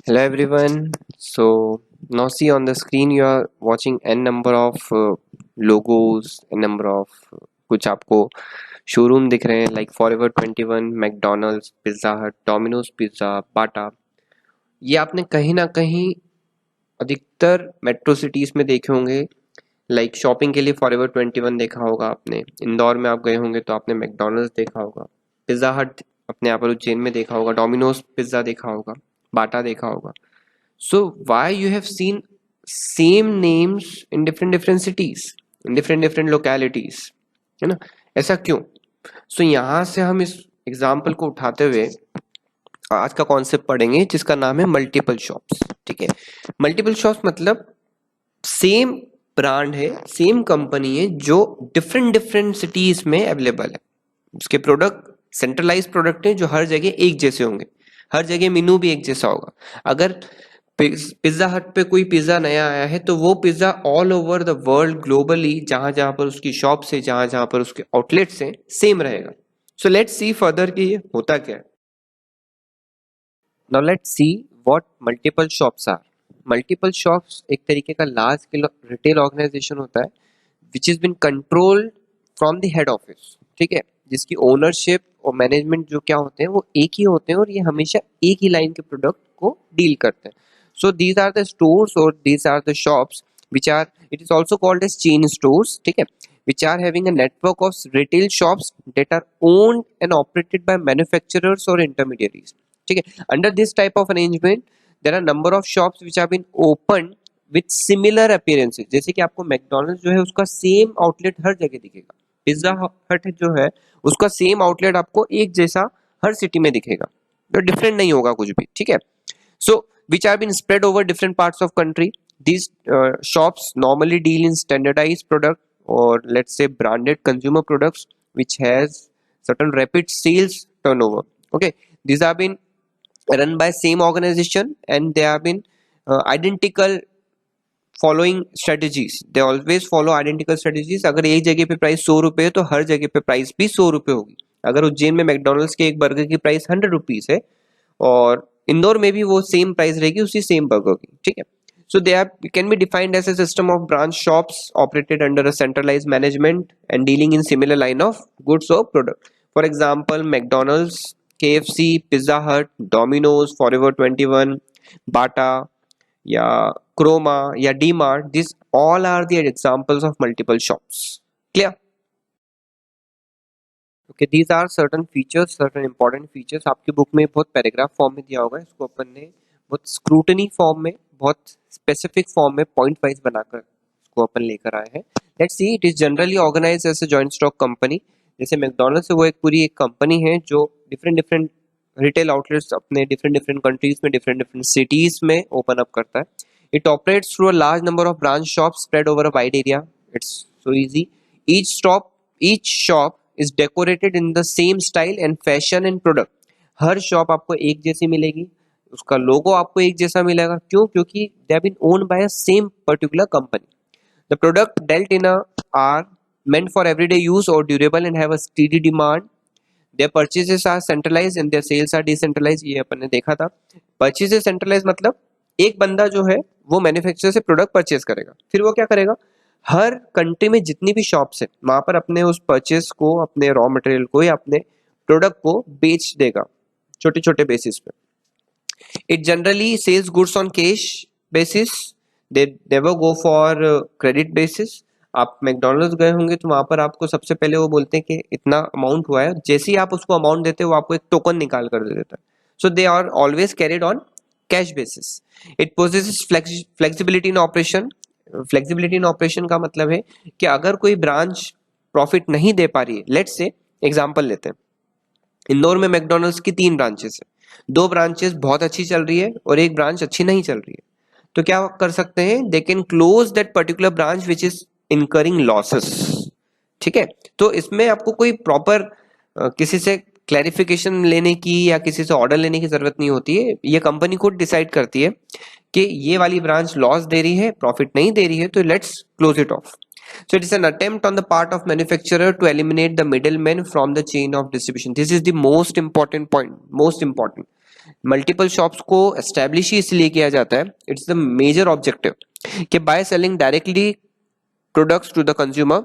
Hello everyone. So now see on the screen you are watching n number of logos, n number of कुछ आपको showroom दिख रहे हैं like forever 21, McDonald's, pizza हट, Domino's pizza, बाटा। ये आपने कहीं ना कहीं अधिकतर मेट्रो सिटीज में देखे होंगे। लाइक शॉपिंग के लिए फॉरएवर 21 देखा होगा आपने, इंदौर में आप गए होंगे तो आपने मैकडोनल्ड्स देखा होगा, पिज्जा हट अपने यहाँ पर उज्जैन में देखा होगा, डोमिनोज पिज्जा देखा होगा, बाटा देखा होगा। So why you have seen same names in different cities, in different localities, है ना? ऐसा क्यों? So यहाँ से हम इस एग्जाम्पल को उठाते हुए आज का कॉन्सेप्ट पढ़ेंगे जिसका नाम है मल्टीपल शॉप्स। ठीक है, मल्टीपल शॉप्स मतलब सेम ब्रांड है, सेम कंपनी है जो डिफरेंट सिटीज में अवेलेबल है। उसके प्रोडक्ट सेंट्रलाइज प्रोडक्ट है जो हर जगह एक जैसे होंगे, हर जगह मेनू भी एक जैसा होगा। अगर पिज्जा हट पे कोई पिज्जा नया आया है तो वो pizza all over the world globally जहां जहां पर उसकी शॉप से, जहां जहां पर उसके आउटलेट से सेम रहेगा। सो लेट्स सी फर्दर कि ये होता क्या है। Now let's see what multiple shops are. Multiple shops एक तरीके का लार्ज रिटेल ऑर्गेनाइजेशन होता है which is been controlled from the head office. ठीक है, जिसकी ओनरशिप और मैनेजमेंट जो क्या होते हैं वो एक ही होते हैं और ये हमेशा एक ही लाइन के प्रोडक्ट को डील करते हैं। So these are the stores or these are the shops which are, it is also called as chain stores, ठीक है, which are having a network of retail shops that are owned and operated by manufacturers or intermediaries. ठीक है, under this type of arrangement there are number of shops which have been opened with similar appearances। जैसे कि आपको McDonald's जो है उसका same outlet हर जगह दिखेगा, पिज्जा हट जो है उसका सेम आउटलेट आपको एक जैसा हर सिटी में दिखेगा, तो डिफरेंट नहीं होगा कुछ भी। ठीक है, so which have been spread over different parts of country. These shops normally deal in standardized product or let's say branded consumer products which has certain rapid sales turnover. Okay, these have been run by same organization and they have been identical following strategies, they always follow identical strategies. अगर एक जगह पे price 100 रुपए है तो हर जगह पे price भी 100 रुपए होगी। अगर उज्जैन में मैकडोनल्ड्स के एक बर्गर की प्राइस 100 रुपीज है और इंदौर में भी वो सेम प्राइस रहेगी उसी सेम बर्गर की। ठीक है, so they are can be defined as a system of branch shops operated under a centralized management and dealing in similar line of goods or product. For example, McDonald's, KFC, Pizza Hut, Domino's, Forever 21, Bata या क्रोमा या DMart, this all are the examples of multiple shops. Clear? Okay, these are certain features, certain important features. आपकी book में बहुत paragraph form में दिया होगा, इसको अपन ने बहुत स्क्रूटनी फॉर्म में, बहुत स्पेसिफिक फॉर्म में पॉइंट वाइज बनाकर इसको अपन लेकर आए हैं। Let's see, it is generally organised as a joint stock company. जैसे मैकडोनल्ड्स है वो एक पूरी एक कंपनी है जो डिफरेंट रिटेल आउटलेट्स अपने डिफरेंट कंट्रीज में, डिफरेंट सिटीज में ओपन अप करता है। It operates through a large number of branch shops spread over a wide area. It's so easy. Each shop is decorated in the same style and fashion and product. Her shop आपको एक जैसी मिलेगी, उसका लोगो आपको एक जैसा मिलेगा। क्यों? क्योंकि they have been owned by a same particular company. The product dealt in are meant for everyday use or durable and have a steady demand. Their purchases are centralized and their sales are decentralized. ये अपन ने देखा था। Purchases centralized मतलब एक बंदा जो है वो मैन्युफैक्चरर से प्रोडक्ट परचेज करेगा, फिर वो क्या करेगा, हर कंट्री में जितनी भी शॉप्स है वहां पर अपने उस परचेज को, अपने रॉ मटेरियल को या अपने प्रोडक्ट को बेच देगा छोटे छोटे बेसिस पे। It generally sells goods on cash basis, they never go for credit basis. आप मैकडोनल्ड्स गए होंगे तो वहां पर आपको सबसे पहले वो बोलते हैं कि इतना अमाउंट हुआ है, जैसे ही आप उसको अमाउंट देते हो वो आपको एक टोकन निकाल कर दे देता है। So they are always carried on cash basis. It possesses flexibility in operation. Flexibility in operation का मतलब है कि अगर कोई ब्रांच प्रॉफिट नहीं दे पा रही है, लेट्स से एग्जांपल लेते हैं, इंदौर में मैकडोनल्ड्स की 3 ब्रांचेस है, 2 ब्रांचेस बहुत अच्छी चल रही है और एक ब्रांच अच्छी नहीं चल रही है, तो क्या कर सकते हैं, they can close that particular branch which is incurring losses. ठीक है, तो इसमें आपको कोई प्रॉपर किसी से क्लैरिफिकेशन लेने की या किसी से ऑर्डर लेने की जरूरत नहीं होती है। ये कंपनी खुद डिसाइड करती है कि ये वाली ब्रांच लॉस दे रही है, प्रॉफिट नहीं दे रही है, तो let's close it of. So it is an attempt on the part of manufacturer to eliminate the middlemen from the chain of distribution. This is the most important point, most important. Multiple shops को establish ही इसलिए किया जाता है, it's the major objective कि by selling directly products to the consumer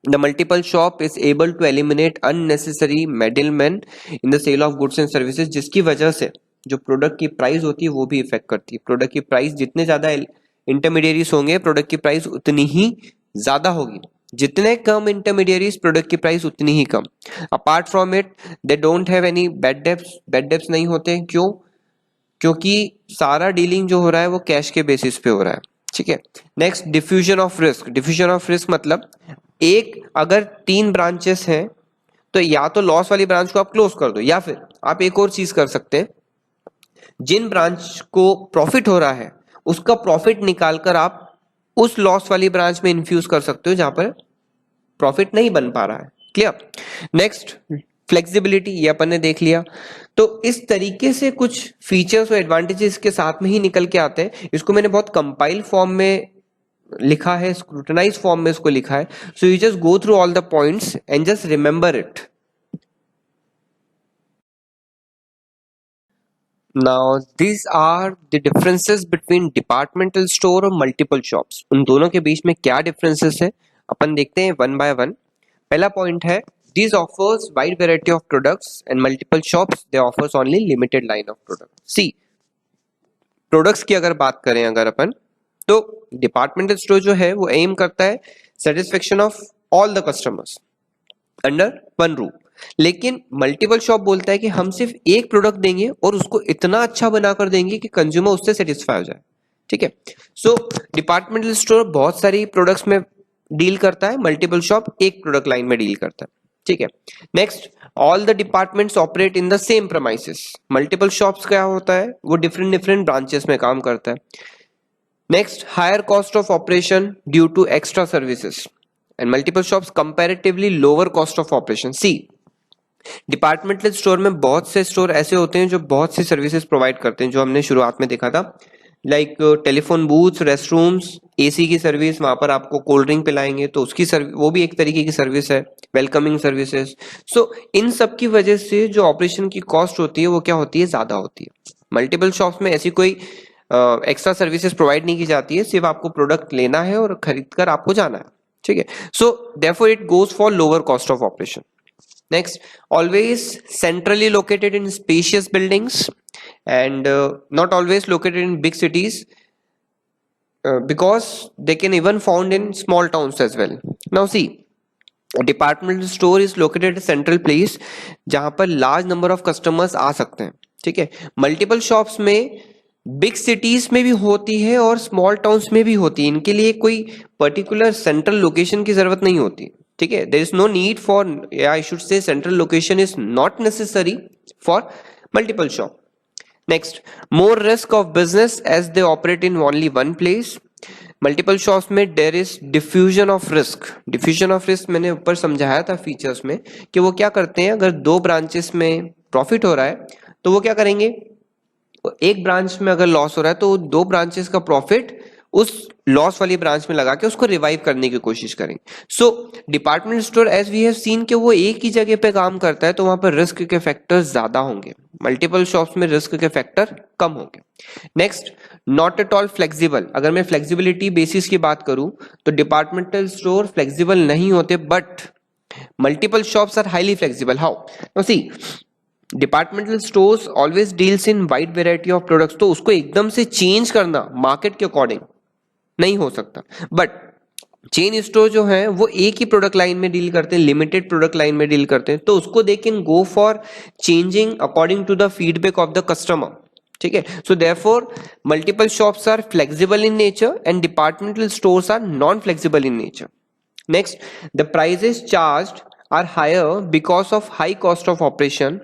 the multiple shop is able to eliminate unnecessary middlemen in the sale of goods and services, जिसकी वजह से जो प्रोडक्ट की प्राइस होती है वो भी इफेक्ट करती है। प्रोडक्ट की प्राइस जितने ज्यादा इंटरमीडियरीज होंगे प्रोडक्ट की प्राइस उतनी ही ज्यादा होगी, जितने कम इंटरमीडियरीज प्रोडक्ट की प्राइस उतनी ही कम। Apart from it they don't have any bad debts नहीं होते। क्यों? क्योंकि सारा डीलिंग जो हो रहा है वो कैश के बेसिस पे हो रहा है। ठीक है। Next, diffusion of risk. Diffusion of risk मतलब एक अगर 3 ब्रांचेस हैं तो या तो लॉस वाली ब्रांच को आप क्लोज कर दो, या फिर आप एक और चीज कर सकते हैं, जिन ब्रांच को प्रॉफिट हो रहा है उसका प्रॉफिट निकालकर आप उस लॉस वाली ब्रांच में इन्फ्यूज कर सकते हो जहां पर प्रॉफिट नहीं बन पा रहा है। क्लियर? नेक्स्ट, फ्लेक्सिबिलिटी, ये अपन ने देख लिया। तो इस तरीके से कुछ फीचर्स और एडवांटेजेस के साथ में ही निकल के आते हैं। इसको मैंने बहुत कंपाइल फॉर्म में लिखा है, स्क्रूटनाइज फॉर्म में इसको लिखा है। So you just go through all the points and just remember it. Now these are the differences between departmental store और मल्टीपल शॉप्स। उन दोनों के बीच में क्या डिफरेंसेस है अपन देखते हैं वन बाय वन। पहला पॉइंट है, these offers wide variety of products and multiple shops they offers only limited line of products। See products की अगर बात करें अगर अपन, तो डिपार्टमेंटल स्टोर जो है वो एम करता है satisfaction of all the customers under one roof. लेकिन मल्टीपल शॉप बोलता है कि हम सिर्फ एक प्रोडक्ट देंगे और उसको इतना अच्छा बनाकर देंगे कि कंज्यूमर उससे सेटिस्फाई हो जाए। ठीक है। सो डिपार्टमेंटल स्टोर बहुत सारी प्रोडक्ट्स में डील करता है, मल्टीपल शॉप एक प्रोडक्ट लाइन में डील करता है। ठीक है। Next, all the departments operate in the same premises. Multiple shops क्या होता है, वो डिफरेंट डिफरेंट ब्रांचेस में काम करता है। Next, higher cost of operation due to extra services and multiple shops comparatively lower cost of operation. See departmental store में बहुत से स्टोर ऐसे होते हैं जो बहुत सी सर्विसेज प्रोवाइड करते हैं, जो हमने शुरुआत में देखा था, like telephone booths, rest rooms, AC की सर्विस, वहां पर आपको कोल्ड ड्रिंक पिलाएंगे तो उसकी सर्विस, वो भी एक तरीके की सर्विस है, वेलकमिंग सर्विसेज। सो इन सब की वजह से जो ऑपरेशन की कॉस्ट होती है वो क्या होती है, ज्यादा होती है। मल्टीपल शॉप्स में ऐसी कोई एक्स्ट्रा सर्विसेज प्रोवाइड नहीं की जाती है, सिर्फ आपको प्रोडक्ट लेना है और खरीद कर आपको जाना है। ठीक है। So therefore it goes for lower cost of operation. Next, always centrally located in spacious buildings and not always located in big cities, because they can even found in small towns as well. Now see, a departmental store is located at a central place जहां पर large number of customers आ सकते हैं। ठीक है। Multiple shops में big cities में भी होती है और स्मॉल टाउन्स में भी होती है, इनके लिए कोई पर्टिकुलर सेंट्रल लोकेशन की जरूरत नहीं होती। ठीक है। There is no need for, I should say central location is not necessary for multiple shop. Next, more risk of business as they operate in only one place. Multiple shops में there is diffusion of risk. Diffusion of risk मैंने ऊपर समझाया था features में कि वो क्या करते हैं, अगर 2 ब्रांचेस में प्रॉफिट हो रहा है तो वो क्या करेंगे, एक ब्रांच में अगर लॉस हो रहा है तो 2 ब्रांचेस का प्रॉफिट उस लॉस वाली ब्रांच में लगा के उसको रिवाइव करने की कोशिश करेंगे। So department store as we have seen कि वो एक ही जगह पे काम करता है तो वहां पर रिस्क के फैक्टर्स ज्यादा होंगे, मल्टीपल शॉप्स में रिस्क के फैक्टर कम होंगे। Next, not at all flexible. अगर मैं फ्लेक्सिबिलिटी बेसिस की बात करूं तो डिपार्टमेंटल स्टोर फ्लेक्सिबल नहीं होते, but multiple shops are highly flexible. How? Now see, departmental stores always deals in wide variety of products, तो उसको एकदम से चेंज करना मार्केट के अकॉर्डिंग नहीं हो सकता। बट चेन स्टोर जो है वो एक ही प्रोडक्ट लाइन में डील करते हैं, लिमिटेड प्रोडक्ट लाइन में डील करते हैं, तो उसको they can go for changing according to the feedback of the customer. ठीक है। So therefore multiple shops are flexible in nature and departmental stores are non flexible in nature. Next, the prices charged are higher because of high cost of operation,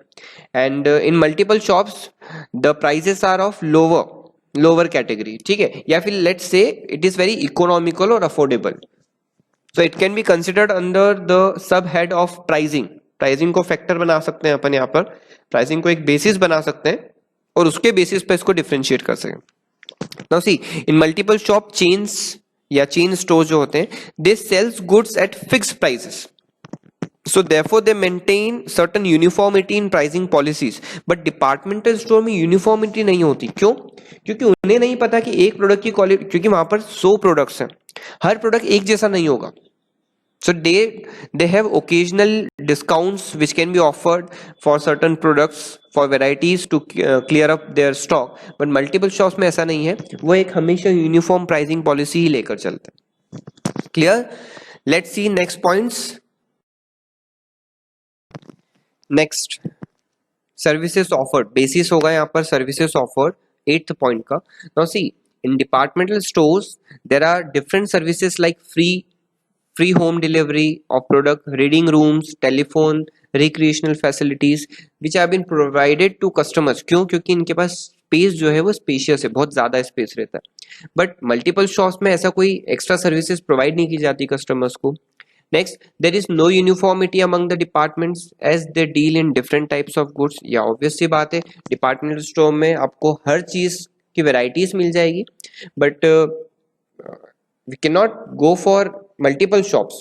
and in multiple shops the prices are of lower category। ठीक है। या फिर let's say it is very economical or affordable, so it can be considered under the sub head of pricing। Pricing को factor बना सकते हैं अपन, यहाँ पर प्राइसिंग को एक बेसिस बना सकते हैं और उसके बेसिस पे इसको डिफरेंशिएट कर सकें। Now see, in multiple shop chains या चेन स्टोर जो होते हैं, they sells goods at fixed prices. So therefore they maintain certain uniformity in pricing policies. But departmental store में यूनिफॉर्मिटी नहीं होती. क्यों? क्योंकि उन्हें नहीं पता कि एक प्रोडक्ट की क्वालिटी, क्योंकि वहां पर 100 प्रोडक्ट्स हैं, हर प्रोडक्ट एक जैसा नहीं होगा. So they have occasional discounts which can be offered for certain products for varieties to clear up their stock. But multiple shops में ऐसा नहीं है, वो एक हमेशा यूनिफॉर्म प्राइसिंग पॉलिसी ही लेकर चलते हैं. Clear? Let's see next points. Next, services offered. Basis होगा यहाँ पर सर्विसेज ऑफर्ड, 8th पॉइंट का. Now see, in departmental stores there are different services like free home delivery of product, reading rooms, telephone, recreational facilities which have been provided to customers. क्यों? क्योंकि इनके पास space जो है वो spacious है, बहुत ज्यादा स्पेस रहता है. बट मल्टीपल शॉप्स में ऐसा कोई एक्स्ट्रा सर्विसेज प्रोवाइड नहीं की जाती कस्टमर्स को. Next, there is no uniformity among the departments as they deal in different types of goods. या ऑब्वियस सी बात है, डिपार्टमेंटल स्टोर में आपको हर चीज की वेराइटीज मिल जाएगी, but we can not go for multiple shops.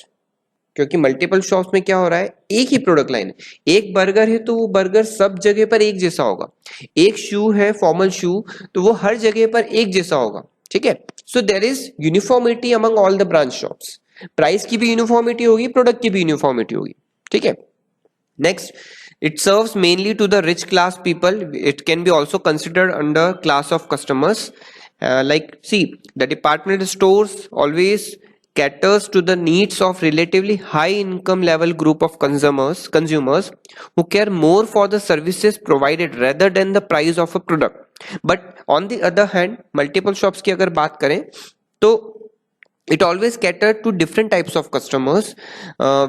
क्योंकि मल्टीपल शॉप्स में क्या हो रहा है, एक ही प्रोडक्ट लाइन है. एक बर्गर है तो वो बर्गर सब जगह पर एक जैसा होगा. एक शू है, फॉर्मल शू, तो वो हर जगह पर एक जैसा होगा. ठीक है. So there is uniformity among all the branch shops. Price की भी यूनिफॉर्मिटी होगी, प्रोडक्ट की भी यूनिफॉर्मिटी होगी. ठीक है. Next, it serves mainly to the rich class people. It can be also considered under class of customers. Like, see, the department stores always caters to the needs of relatively high income level group of consumers who care more for the services provided rather than the price of a product. But on the other hand, multiple shops की अगर बात करें तो it always catered to different types of customers,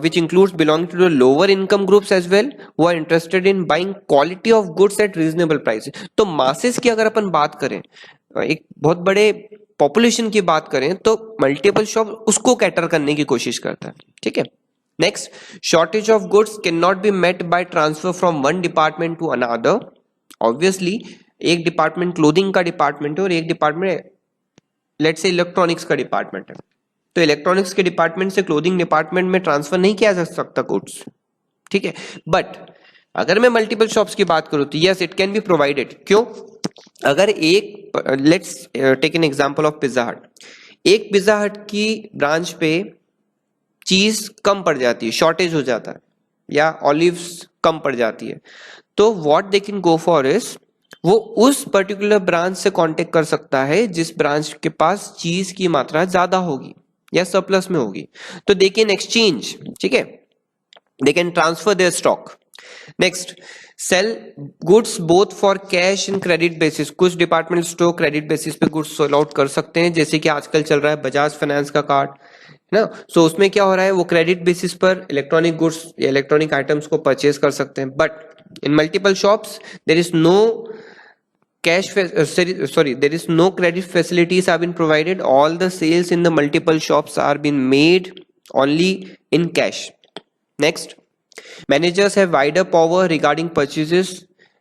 which includes belonging to the lower income groups as well, who are interested in buying quality of goods at reasonable prices. तो masses की अगर अपन बात करें, एक बहुत बड़े पॉपुलेशन की बात करें, तो मल्टीपल शॉप उसको कैटर करने की कोशिश करता है. ठीक है. Next, shortage of goods can not be met by transfer from one department to another. Obviously एक डिपार्टमेंट क्लोथिंग का डिपार्टमेंट है और एक डिपार्टमेंट लेट्स से इलेक्ट्रॉनिक्स का डिपार्टमेंट है, तो इलेक्ट्रॉनिक्स के डिपार्टमेंट से क्लोथिंग डिपार्टमेंट में ट्रांसफर नहीं किया जा सकता गुड्स. ठीक है. बट अगर मैं मल्टीपल शॉप्स की बात करूं तो yes, it can be provided. क्यों? अगर एक, let's take an example of Pizza Hut. एक पिज्जा हट की ब्रांच पे चीज कम पड़ जाती है, शॉर्टेज हो जाता है, या ऑलिव्स कम पड़ जाती है, तो what they can go for is, वो उस पर्टिकुलर ब्रांच से कांटेक्ट कर सकता है जिस ब्रांच के पास चीज की मात्रा ज्यादा होगी या सरप्लस में होगी. तो दे कैन एक्सचेंज. ठीक है. They can transfer there stock. Next, sell goods both for cash and credit basis. कुछ डिपार्टमेंट स्टोर क्रेडिट बेसिस पे गुड्स सेल आउट कर सकते हैं, जैसे कि आजकल चल रहा है बजाज फाइनेंस का कार्ड है ना. सो उसमें क्या हो रहा है, वो क्रेडिट बेसिस पर इलेक्ट्रॉनिक गुड्स या इलेक्ट्रॉनिक आइटम्स को परचेज कर सकते हैं. But in multiple shops there is no there is no credit facilities have been provided. All the sales in the multiple shops are being made only in cash. Next, managers have wider power regarding purchases.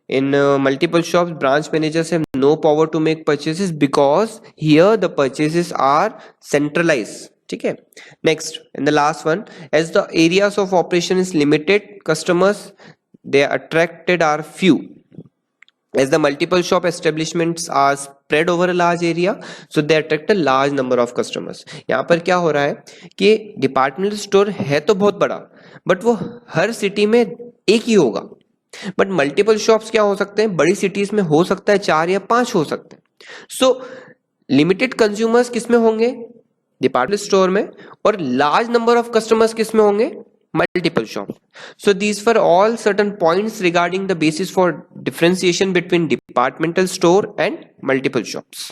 In multiple shops, branch managers have no power to make purchases because here the purchases are centralized. ठीक है. Next, and the last one, as the areas of operation is limited, customers they are attracted are few. As the multiple shop establishments are spread over a large area, so they attract a large number of customers. यहाँ पर क्या हो रहा है कि departmental store है तो बहुत बड़ा, बट वो हर सिटी में एक ही होगा. बट मल्टीपल शॉप्स क्या हो सकते हैं, बड़ी सिटीज में हो सकता है 4 या 5 हो सकते हैं. सो लिमिटेड कंज्यूमर्स किस में होंगे, डिपार्टमेंट स्टोर में, और लार्ज नंबर ऑफ कस्टमर्स किस में होंगे, multiple shops. So these were all certain points regarding the basis for differentiation between departmental store and multiple shops.